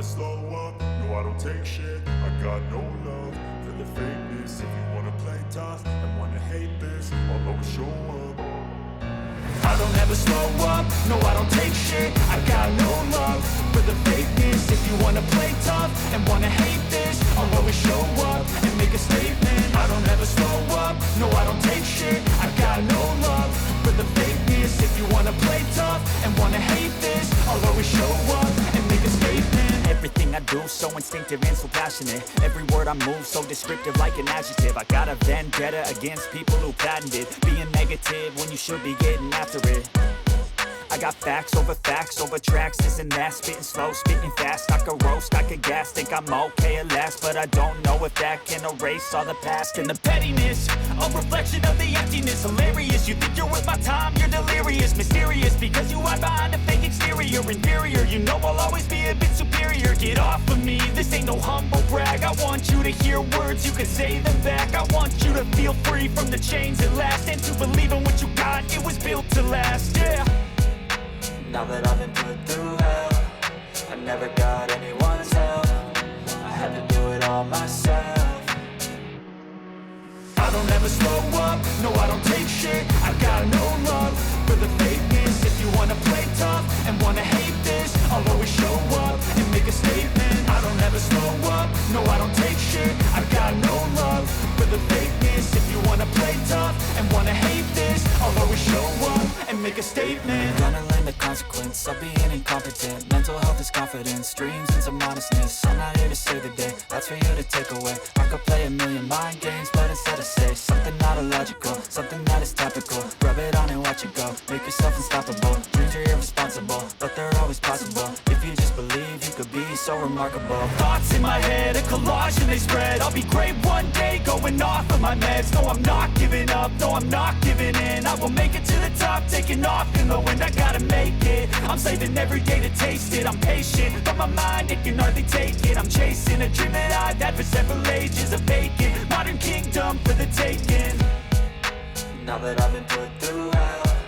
slow up, no I don't take shit. I got no love for the fakeness. If you wanna play tough and wanna hate this, I'll always show up. I don't ever slow up, no I don't take shit. I got no love for the fakeness. If you wanna play tough and wanna hate this, I'll always show up and make a statement. I don't ever slow up, no I don't take shit. I got no love for the fakeness. If you wanna play tough and wanna hate this, I'll always show up and make a statement. Everything I do so instinctive and so passionate. Every word I move so descriptive like an adjective. I got a vendetta against people who patented being negative when you should be getting after it. I got facts over tracks, this and that. Spitting slow, spitting fast, I could roast, I could gas. Think I'm okay at last, but I don't know if that can erase all the past. And the pettiness, a reflection of the emptiness. Hilarious, you think you're worth my time, you're delirious. Mysterious, because you hide behind a fake exterior. Inferior, you know I'll always be a bit superior. Get off of me, this ain't no humble brag. I want you to hear words, you can say them back. I want you to feel free from the chains at last, and to believe in what you got, it was built to last, yeah. Now that I've been put through hell, I never got anyone's help. I had to do it all myself. I don't ever slow up, no I don't take shit. I got no love for the fakeness. If you wanna play tough and wanna hate this, I'll always show up and make a statement. I don't ever slow up, no I don't take shit. I got no love for the fakeness. If you wanna play tough and wanna hate this, I'll always show up and make a statement. Gonna learn the consequence of being incompetent. Mental health is confidence, dreams and some modestness. I'm not here to save the day, that's for you to take away. I could play a million mind games, but instead I say something not illogical, something that is topical. Rub it on and watch it go, make yourself unstoppable. Dreams are irresponsible, but they're always possible. If you just believe, you could be so remarkable. Thoughts in my head, a collage and they spread. I'll be great one day, going off of my meds. No, I'm not giving up, no, I'm not giving in. I will make it to the top, taking off in the wind. I gotta make it, I'm saving every day to taste it. I'm patient, but my mind, it can hardly take it. I'm chasing a dream that I've had for several ages. A vacant, modern kingdom for the taking. Now that I've been put